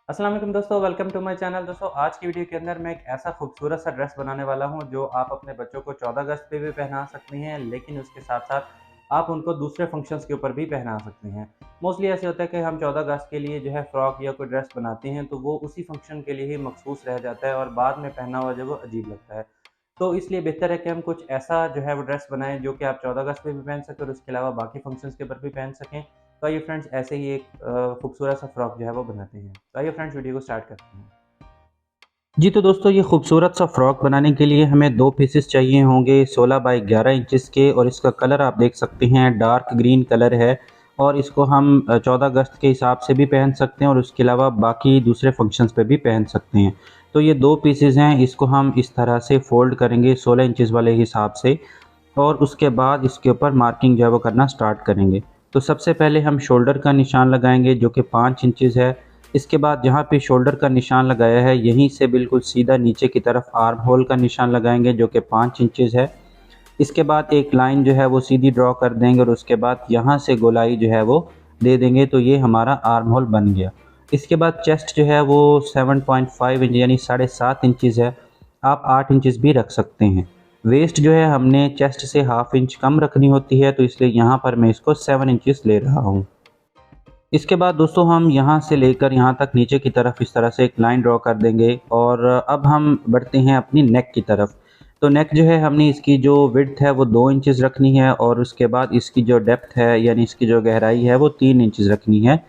अस्सलाम वालेकुम दोस्तों, वेलकम टू माय चैनल। दोस्तों आज की वीडियो के अंदर मैं एक ऐसा खूबसूरत सा ड्रेस बनाने वाला हूं जो आप अपने बच्चों को 14 अगस्त पे भी पहना सकती हैं, लेकिन उसके साथ-साथ आप उनको दूसरे फंक्शंस के ऊपर भी पहना सकती हैं। मोस्टली ऐसे होता है कि हम 14 अगस्त के लिए जो है फ्रॉक या कोई ड्रेस बनाते हैं तो वो उसी फंक्शन के लिए ही मखसूस रह जाता है और बाद में पहना हुआ जो वो अजीब लगता है। तो इसलिए बेहतर है कि हम कुछ ऐसा जो है वो ड्रेस बनाएँ जो कि आप 14 अगस्त पे भी पहन सकें और उसके अलावा बाकी फंक्शंस के ऊपर भी पहन सकें। तो आइए फ्रेंड्स ऐसे ही एक खूबसूरत सा फ्रॉक जो है वो बनाते हैं। तो आइए फ्रेंड्स वीडियो को स्टार्ट करते हैं। जी तो दोस्तों ये खूबसूरत सा फ्रॉक बनाने के लिए हमें 2 पीसेस चाहिए होंगे 16 बाई 11 इंचेस के, और इसका कलर आप देख सकते हैं डार्क ग्रीन कलर है। और इसको हम 14 अगस्त के हिसाब से भी पहन सकते हैं और उसके अलावा बाकी दूसरे फंक्शंस पे भी पहन सकते हैं। तो ये 2 पीसेस हैं, इसको हम इस तरह से फ़ोल्ड करेंगे 16 इंचेस वाले हिसाब से, और उसके बाद इसके ऊपर मार्किंग जो है वो करना स्टार्ट करेंगे। तो सबसे पहले हम शोल्डर का निशान लगाएंगे जो कि 5 इंचेस है। इसके बाद जहाँ पे शोल्डर का निशान लगाया है यहीं से बिल्कुल सीधा नीचे की तरफ आर्म होल का निशान लगाएंगे जो कि 5 इंचेस है। इसके बाद एक लाइन जो है वो सीधी ड्रॉ कर देंगे और उसके बाद यहाँ से गोलाई जो है वो दे देंगे, तो ये हमारा आर्म होल बन गया। इसके बाद चेस्ट जो है वो 7.5 इंच यानी 7.5 इंचेस है। आप 8 इंचेस भी रख सकते हैं। वेस्ट जो है हमने चेस्ट से हाफ इंच कम रखनी होती है, तो इसलिए यहाँ पर मैं इसको 7 इंचेस ले रहा हूँ। इसके बाद दोस्तों हम यहाँ से लेकर यहाँ तक नीचे की तरफ इस तरह से एक लाइन ड्रॉ कर देंगे, और अब हम बढ़ते हैं अपनी नेक की तरफ। तो नेक जो है हमने इसकी जो विड्थ है वो 2 इंचेस रखनी है, और उसके बाद इसकी जो डेप्थ है यानी इसकी जो गहराई है वो 3 इंचेस रखनी है।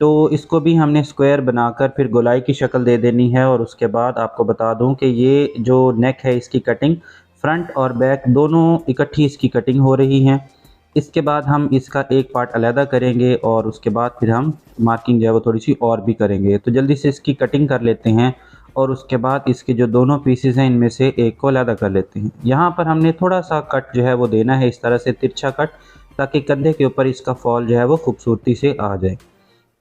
तो इसको भी हमने स्क्वायर बनाकर फिर गोलाई की शक्ल दे देनी है। और उसके बाद आपको बता दूं कि ये जो नेक है इसकी कटिंग फ्रंट और बैक दोनों इकट्ठी इसकी कटिंग हो रही है। इसके बाद हम इसका एक पार्ट अलहदा करेंगे और उसके बाद फिर हम मार्किंग जो है वो थोड़ी सी और भी करेंगे। तो जल्दी से इसकी कटिंग कर लेते हैं और उसके बाद इसके जो दोनों पीसेस हैं इनमें से एक को अलहदा कर लेते हैं। यहाँ पर हमने थोड़ा सा कट जो है वो देना है, इस तरह से तिरछा कट, ताकि कंधे के ऊपर इसका फॉल जो है वो खूबसूरती से आ जाए।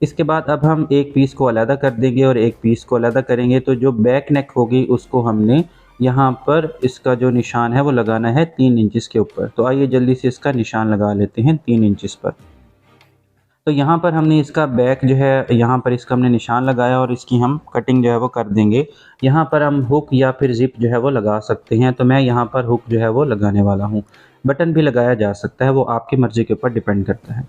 इसके बाद अब हम एक पीस को अलहदा कर देंगे और एक पीस को अलहदा करेंगे। तो जो बैक नेक होगी उसको हमने यहाँ पर इसका जो निशान है वो लगाना है 3 इंचेस के ऊपर। तो आइए जल्दी से इसका निशान लगा लेते हैं 3 इंचेस पर। तो यहाँ पर हमने इसका बैक जो है यहाँ पर इसका हमने निशान लगाया और इसकी हम कटिंग जो है वो कर देंगे। यहाँ पर हम हुक या फिर ज़िप जो है वो लगा सकते हैं, तो मैं यहाँ पर हुक जो है वो लगाने वाला हूँ। बटन भी लगाया जा सकता है, वो आपकी मर्ज़ी के ऊपर डिपेंड करता है।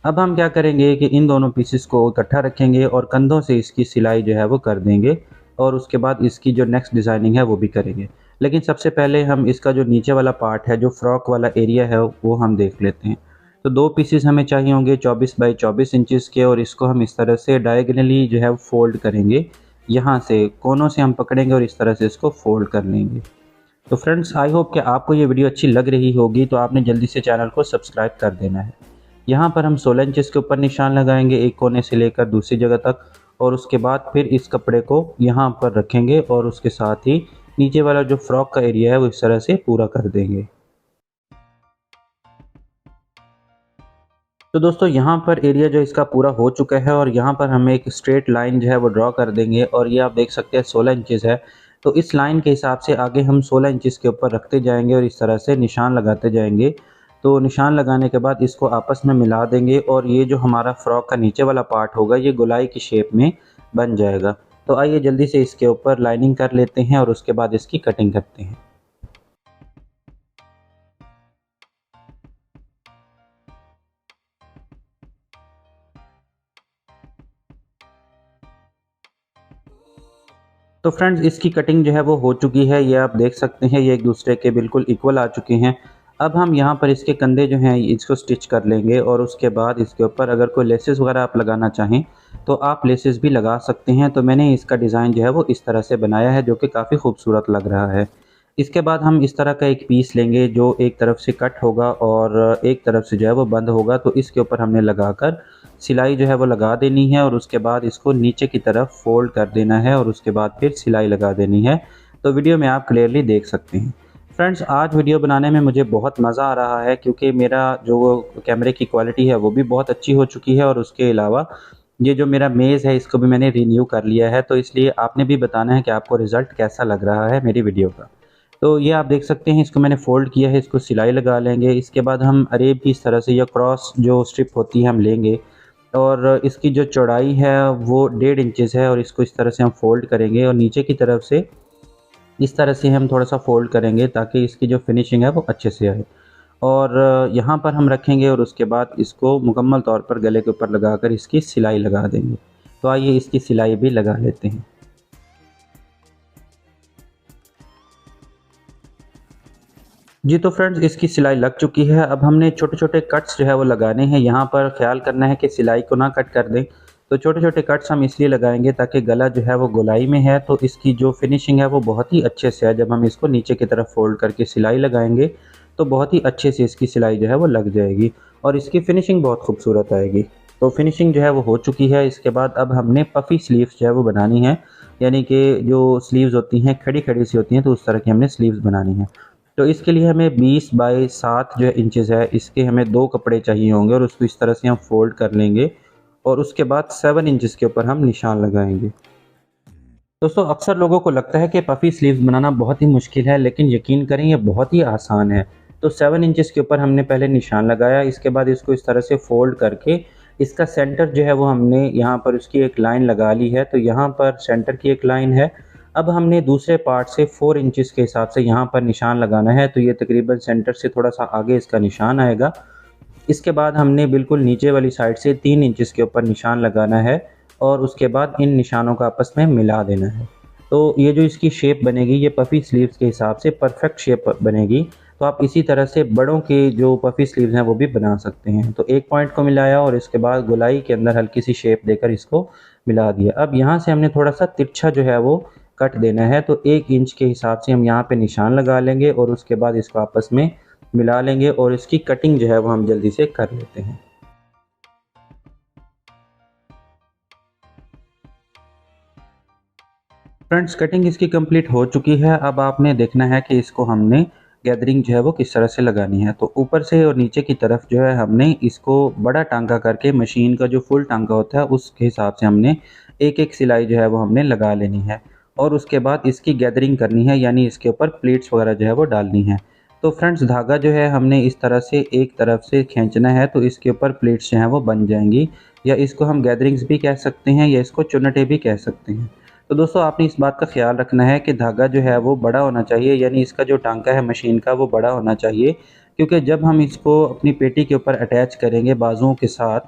अब हम क्या करेंगे कि इन दोनों पीसेस को इकट्ठा रखेंगे और कंधों से इसकी सिलाई जो है वो कर देंगे, और उसके बाद इसकी जो नेक्स्ट डिज़ाइनिंग है वो भी करेंगे। लेकिन सबसे पहले हम इसका जो नीचे वाला पार्ट है, जो फ्रॉक वाला एरिया है, वो हम देख लेते हैं। तो 2 पीसेस हमें चाहिए होंगे 24 बाई 24 इंचेस के, और इसको हम इस तरह से डायगोनली जो है वो फ़ोल्ड करेंगे। यहाँ से कोनों से हम पकड़ेंगे और इस तरह से इसको फ़ोल्ड कर लेंगे। तो फ्रेंड्स आई होप कि आपको ये वीडियो अच्छी लग रही होगी, तो आपने जल्दी से चैनल को सब्सक्राइब कर देना है। यहाँ पर हम 16 इंचेस के ऊपर निशान लगाएंगे एक कोने से लेकर दूसरी जगह तक, और उसके बाद फिर इस कपड़े को यहाँ पर रखेंगे और उसके साथ ही नीचे वाला जो फ्रॉक का एरिया है वो इस तरह से पूरा कर देंगे। तो दोस्तों यहाँ पर एरिया जो इसका पूरा हो चुका है, और यहाँ पर हमें एक स्ट्रेट लाइन जो है वो ड्रॉ कर देंगे, और ये आप देख सकते हैं 16 इंचेस है। तो इस लाइन के हिसाब से आगे हम 16 इंचेस के ऊपर रखते जाएंगे और इस तरह से निशान लगाते जाएंगे। तो निशान लगाने के बाद इसको आपस में मिला देंगे, और ये जो हमारा फ्रॉक का नीचे वाला पार्ट होगा ये गोलाई की शेप में बन जाएगा। तो आइए जल्दी से इसके ऊपर लाइनिंग कर लेते हैं और उसके बाद इसकी कटिंग करते हैं। तो फ्रेंड्स इसकी कटिंग जो है वो हो चुकी है, ये आप देख सकते हैं, ये एक दूसरे के बिल्कुल इक्वल आ चुके हैं। अब हम यहाँ पर इसके कंधे जो हैं इसको स्टिच कर लेंगे, और उसके बाद इसके ऊपर अगर कोई लेसेस वगैरह आप लगाना चाहें तो आप लेसेस भी लगा सकते हैं। तो मैंने इसका डिज़ाइन जो है वो इस तरह से बनाया है जो कि काफ़ी खूबसूरत लग रहा है। इसके बाद हम इस तरह का एक पीस लेंगे जो एक तरफ से कट होगा और एक तरफ से जो है वो बंद होगा। तो इसके ऊपर हमने लगाकर सिलाई जो है वो लगा देनी है, और उसके बाद इसको नीचे की तरफ फोल्ड कर देना है और उसके बाद फिर सिलाई लगा देनी है। तो वीडियो में आप क्लियरली देख सकते हैं। फ्रेंड्स आज वीडियो बनाने में मुझे बहुत मज़ा आ रहा है, क्योंकि मेरा जो कैमरे की क्वालिटी है वो भी बहुत अच्छी हो चुकी है, और उसके अलावा ये जो मेरा मेज़ है इसको भी मैंने रिन्यू कर लिया है। तो इसलिए आपने भी बताना है कि आपको रिज़ल्ट कैसा लग रहा है मेरी वीडियो का। तो ये आप देख सकते हैं, इसको मैंने फ़ोल्ड किया है, इसको सिलाई लगा लेंगे। इसके बाद हम अरेब की इस तरह से या क्रॉस जो स्ट्रिप होती है हम लेंगे, और इसकी जो चौड़ाई है वो 1.5 इंचज़ है और इसको इस तरह से हम फ़ोल्ड करेंगे और नीचे की तरफ से इस तरह से हम थोड़ा सा फ़ोल्ड करेंगे ताकि इसकी जो फिनिशिंग है वो अच्छे से आए। और यहाँ पर हम रखेंगे और उसके बाद इसको मुकम्मल तौर पर गले के ऊपर लगाकर इसकी सिलाई लगा देंगे। तो आइए इसकी सिलाई भी लगा लेते हैं। जी तो फ्रेंड्स, इसकी सिलाई लग चुकी है। अब हमने छोटे-छोटे कट्स जो है वो लगाने हैं। यहाँ पर ख़्याल करना है कि सिलाई को ना कट कर दें। तो छोटे-छोटे कट्स हम इसलिए लगाएँगे ताकि गला जो है वो गोलाई में है, तो इसकी जो फिनिशिंग है वो बहुत ही अच्छे से है। जब हम इसको नीचे की तरफ फ़ोल्ड करके सिलाई लगाएँगे तो बहुत ही अच्छे से इसकी सिलाई जो है वो लग जाएगी और इसकी फिनिशिंग बहुत खूबसूरत आएगी। तो फिनिशिंग जो है वो हो चुकी है। इसके बाद अब हमने पफ़ी स्लीव्स जो है वो बनानी है, यानी कि जो स्लीव्स होती हैं खड़ी-खड़ी सी होती हैं, तो उस तरह की हमने स्लीव्स बनानी है। तो इसके लिए हमें 20 बाई 7 जो है इंचेस है, इसके हमें 2 कपड़े चाहिए होंगे और उसको इस तरह से हम फ़ोल्ड कर लेंगे और उसके बाद 7 इंचेस के ऊपर हम निशान लगाएंगे। दोस्तों, अक्सर लोगों को लगता है कि पफ़ी स्लीव्स बनाना बहुत ही मुश्किल है, लेकिन यकीन करें ये बहुत ही आसान है। तो 7 इंचेस के ऊपर हमने पहले निशान लगाया, इसके बाद इसको इस तरह से फ़ोल्ड करके इसका सेंटर जो है वो हमने यहाँ पर उसकी एक लाइन लगा ली है। तो यहाँ पर सेंटर की एक लाइन है। अब हमने दूसरे पार्ट से 4 इंचेस के हिसाब से यहाँ पर निशान लगाना है। तो ये तकरीबन सेंटर से थोड़ा सा आगे इसका निशान आएगा। इसके बाद हमने बिल्कुल नीचे वाली साइड से 3 इंचेस के ऊपर निशान लगाना है और उसके बाद इन निशानों को आपस में मिला देना है। तो ये जो इसकी शेप बनेगी, ये पफ़ी स्लीव्स के हिसाब से परफेक्ट शेप बनेगी। तो आप इसी तरह से बड़ों के जो पफ़ी स्लीव्स हैं वो भी बना सकते हैं। तो एक पॉइंट को मिलाया और इसके बाद गोलाई के अंदर हल्की सी शेप देकर इसको मिला दिया। अब यहाँ से हमने थोड़ा सा तिरछा जो है वो कट देना है। तो 1 इंच के हिसाब से हम यहाँ पे निशान लगा लेंगे और उसके बाद इसको आपस में मिला लेंगे और इसकी कटिंग जो है वो हम जल्दी से कर लेते हैं। फ्रेंड्स, कटिंग इसकी कंप्लीट हो चुकी है। अब आपने देखना है कि इसको हमने गैदरिंग जो है वो किस तरह से लगानी है। तो ऊपर से और नीचे की तरफ जो है हमने इसको बड़ा टांका करके मशीन का जो फुल टांका होता है उसके हिसाब से हमने एक-एक सिलाई जो है वो हमने लगा लेनी है और उसके बाद इसकी गैदरिंग करनी है, यानी इसके ऊपर प्लीट्स वगैरह जो है वो डालनी है। तो फ्रेंड्स, धागा जो है हमने इस तरह से एक तरफ से खींचना है तो इसके ऊपर प्लीट्स जो हैं वो बन जाएंगी, या इसको हम गैदरिंग्स भी कह सकते हैं या इसको चुन्नटें भी कह सकते हैं। तो दोस्तों, आपने इस बात का ख़्याल रखना है कि धागा जो है वो बड़ा होना चाहिए, यानी इसका जो टांका है मशीन का वो बड़ा होना चाहिए, क्योंकि जब हम इसको अपनी पेटी के ऊपर अटैच करेंगे बाजुओं के साथ,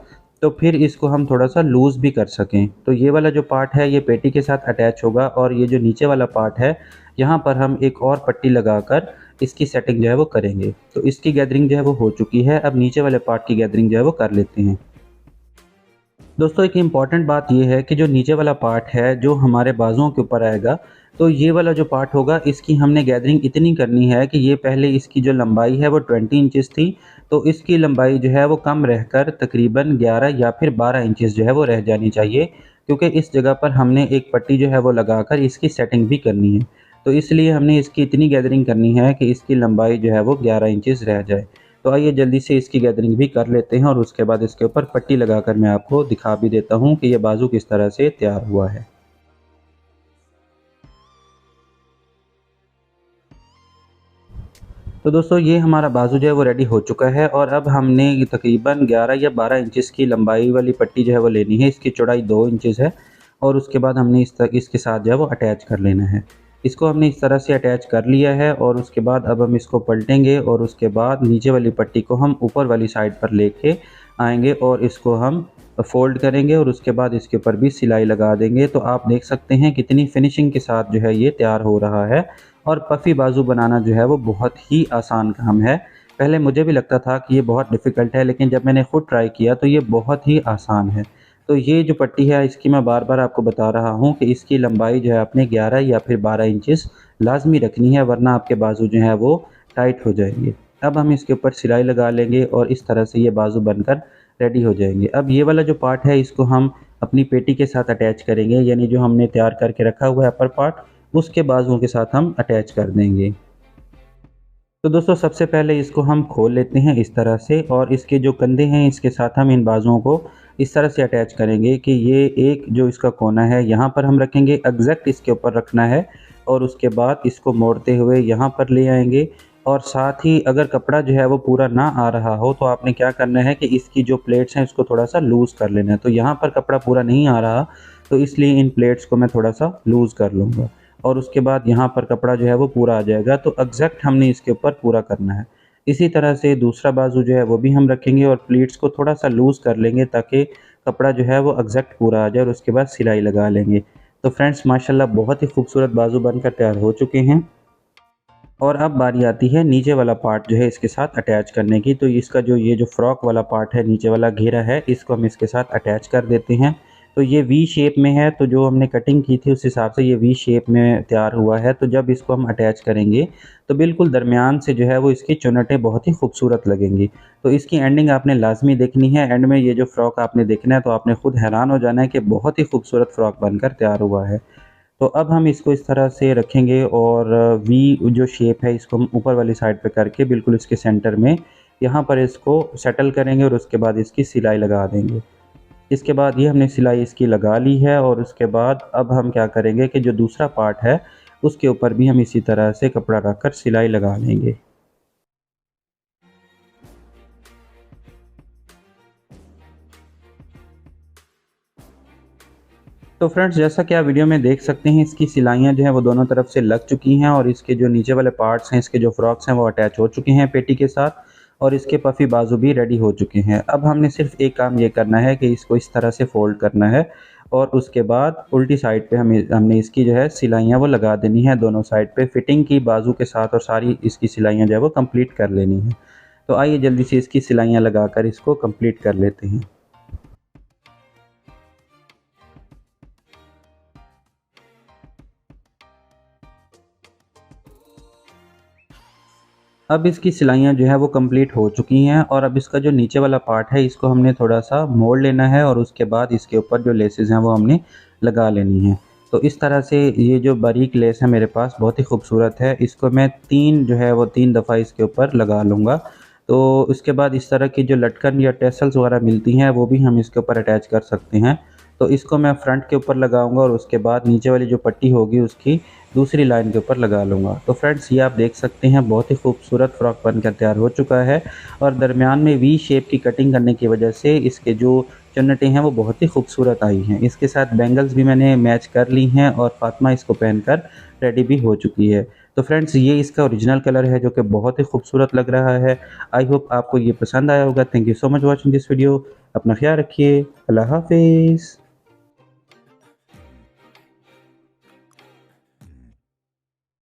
तो फिर इसको हम थोड़ा सा लूज़ भी कर सकें। तो ये वाला जो पार्ट है ये पेटी के साथ अटैच होगा और ये जो नीचे वाला पार्ट है यहाँ पर हम एक और पट्टी लगाकर इसकी सेटिंग जो है वो करेंगे। तो इसकी गैदरिंग जो है वो हो चुकी है। अब नीचे वाले पार्ट की गैदरिंग जो है वो कर लेते हैं। दोस्तों, एक इम्पॉर्टेंट बात ये है कि जो नीचे वाला पार्ट है जो हमारे बाजुओं के ऊपर आएगा, तो ये वाला जो पार्ट होगा इसकी हमने गैदरिंग इतनी करनी है कि ये पहले इसकी जो लंबाई है वो 20 इंचेस थी, तो इसकी लंबाई जो है वो कम रहकर तकरीबन 11 या फिर 12 इंचेस जो है वो रह जानी चाहिए, क्योंकि इस जगह पर हमने एक पट्टी जो है वो लगाकर इसकी सेटिंग भी करनी है। तो इसलिए हमने इसकी इतनी गैदरिंग करनी है कि इसकी लंबाई जो है वो 11 इंचेस रह जाए। तो आइए जल्दी से इसकी गैदरिंग भी कर लेते हैं और उसके बाद इसके ऊपर पट्टी लगाकर मैं आपको दिखा भी देता हूँ कि ये बाजू किस तरह से तैयार हुआ है। तो दोस्तों, ये हमारा बाजू जो है वो रेडी हो चुका है और अब हमने ये तकरीबन 11 या 12 इंचेस की लंबाई वाली पट्टी जो है वो लेनी है। इसकी चौड़ाई 2 इंचेस है और उसके बाद हमने इसके साथ जो है वो अटैच कर लेना है। इसको हमने इस तरह से अटैच कर लिया है और उसके बाद अब हम इसको पलटेंगे और उसके बाद नीचे वाली पट्टी को हम ऊपर वाली साइड पर लेके आएंगे और इसको हम फ़ोल्ड करेंगे और उसके बाद इसके ऊपर भी सिलाई लगा देंगे। तो आप देख सकते हैं कितनी फिनिशिंग के साथ जो है ये तैयार हो रहा है और पफ़ी बाजू बनाना जो है वो बहुत ही आसान काम है। पहले मुझे भी लगता था कि ये बहुत डिफ़िकल्ट है, लेकिन जब मैंने ख़ुद ट्राई किया तो ये बहुत ही आसान है। तो ये जो पट्टी है इसकी मैं बार-बार आपको बता रहा हूँ कि इसकी लंबाई जो है आपने 11 या फिर 12 इंचेस लाज़मी रखनी है, वरना आपके बाजू जो हैं वो टाइट हो जाएँगे। अब हम इसके ऊपर सिलाई लगा लेंगे और इस तरह से ये बाजू बनकर रेडी हो जाएँगे। अब ये वाला जो पार्ट है इसको हम अपनी पेटी के साथ अटैच करेंगे, यानी जो हमने तैयार करके रखा हुआ है अपर पार्ट, उसके बाजुओं के साथ हम अटैच कर देंगे। तो दोस्तों, सबसे पहले इसको हम खोल लेते हैं इस तरह से और इसके जो कंधे हैं इसके साथ हम इन बाजुओं को इस तरह से अटैच करेंगे कि ये एक जो इसका कोना है यहाँ पर हम रखेंगे, एग्जैक्ट इसके ऊपर रखना है और उसके बाद इसको मोड़ते हुए यहाँ पर ले आएंगे और साथ ही अगर कपड़ा जो है वो पूरा ना आ रहा हो तो आपने क्या करना है कि इसकी जो प्लेट्स हैं इसको थोड़ा सा लूज़ कर लेना है। तो यहाँ पर कपड़ा पूरा नहीं आ रहा, तो इसलिए इन प्लेट्स को मैं थोड़ा सा लूज़ कर लूँगा और उसके बाद यहाँ पर कपड़ा जो है वो पूरा आ जाएगा। तो एग्जैक्ट हमने इसके ऊपर पूरा करना है। इसी तरह से दूसरा बाजू जो है वो भी हम रखेंगे और प्लेट्स को थोड़ा सा लूज़ कर लेंगे ताकि कपड़ा जो है वो एग्जैक्ट पूरा आ जाए और उसके बाद सिलाई लगा लेंगे। तो फ्रेंड्स माशाल्लाह बहुत ही खूबसूरत बाजू बनकर तैयार हो चुके हैं। और अब बारी आती है नीचे वाला पार्ट जो है इसके साथ अटैच करने की। तो इसका जो ये जो फ्रॉक वाला पार्ट है, नीचे वाला घेरा है, इसको हम इसके साथ अटैच कर देते हैं। तो ये वी शेप में है, तो जो हमने कटिंग की थी उस हिसाब से ये वी शेप में तैयार हुआ है। तो जब इसको हम अटैच करेंगे तो बिल्कुल दरमियान से जो है वो इसकी चुनटें बहुत ही खूबसूरत लगेंगी। तो इसकी एंडिंग आपने लाजमी देखनी है। एंड में ये जो फ्रॉक आपने देखना है तो आपने खुद हैरान हो जाना है कि बहुत ही खूबसूरत फ्रॉक बनकर तैयार हुआ है। तो अब हम इसको इस तरह से रखेंगे और वी जो शेप है इसको हम ऊपर वाली साइड पे करके बिल्कुल इसके सेंटर में यहाँ पर इसको सेटल करेंगे और उसके बाद इसकी सिलाई लगा देंगे। इसके बाद ये हमने सिलाई इसकी लगा ली है और उसके बाद अब हम क्या करेंगे कि जो दूसरा पार्ट है उसके ऊपर भी हम इसी तरह से कपड़ा रखकर सिलाई लगा लेंगे। तो फ्रेंड्स जैसा कि आप वीडियो में देख सकते हैं इसकी सिलाइयाँ जो हैं वो दोनों तरफ से लग चुकी हैं और इसके जो नीचे वाले पार्ट्स हैं, इसके जो फ्रॉक्स हैं वो अटैच हो चुके हैं पेटी के साथ और इसके पफ़ी बाजू भी रेडी हो चुके हैं। अब हमने सिर्फ एक काम ये करना है कि इसको इस तरह से फ़ोल्ड करना है और उसके बाद उल्टी साइड पे हमने इसकी जो है सिलाइयाँ वो लगा देनी है दोनों साइड पे फिटिंग की बाजू के साथ और सारी इसकी सिलाइयाँ जो है वो कंप्लीट कर लेनी है। तो आइए जल्दी से इसकी सिलाइयाँ लगाकर इसको कंप्लीट कर लेते हैं। अब इसकी सिलाइयाँ जो है वो कंप्लीट हो चुकी हैं और अब इसका जो नीचे वाला पार्ट है इसको हमने थोड़ा-सा मोड़ लेना है और उसके बाद इसके ऊपर जो लेसेस हैं वो हमने लगा लेनी हैं। तो इस तरह से ये जो बारीक लेस है मेरे पास बहुत ही खूबसूरत है, इसको मैं 3 जो है वो 3 दफ़ा इसके ऊपर लगा लूँगा। तो उसके बाद इस तरह की जो लटकन या टेसल्स वगैरह मिलती हैं वो भी हम इसके ऊपर अटैच कर सकते हैं। तो इसको मैं फ्रंट के ऊपर लगाऊँगा और उसके बाद नीचे वाली जो पट्टी होगी उसकी दूसरी लाइन के ऊपर लगा लूँगा। तो फ्रेंड्स ये आप देख सकते हैं बहुत ही खूबसूरत फ्रॉक बनकर तैयार हो चुका है और दरमियान में वी शेप की कटिंग करने की वजह से इसके जो चुन्नटें हैं वो बहुत ही खूबसूरत आई हैं। इसके साथ बैंगल्स भी मैंने मैच कर ली हैं और फ़ातिमा इसको पहनकर रेडी भी हो चुकी है। तो फ्रेंड्स ये इसका ओरिजिनल कलर है जो कि बहुत ही खूबसूरत लग रहा है। आई होप आपको ये पसंद आया होगा। Thank you so much watching this video. अपना ख्याल रखिए। अल्लाह हाफ़िज़।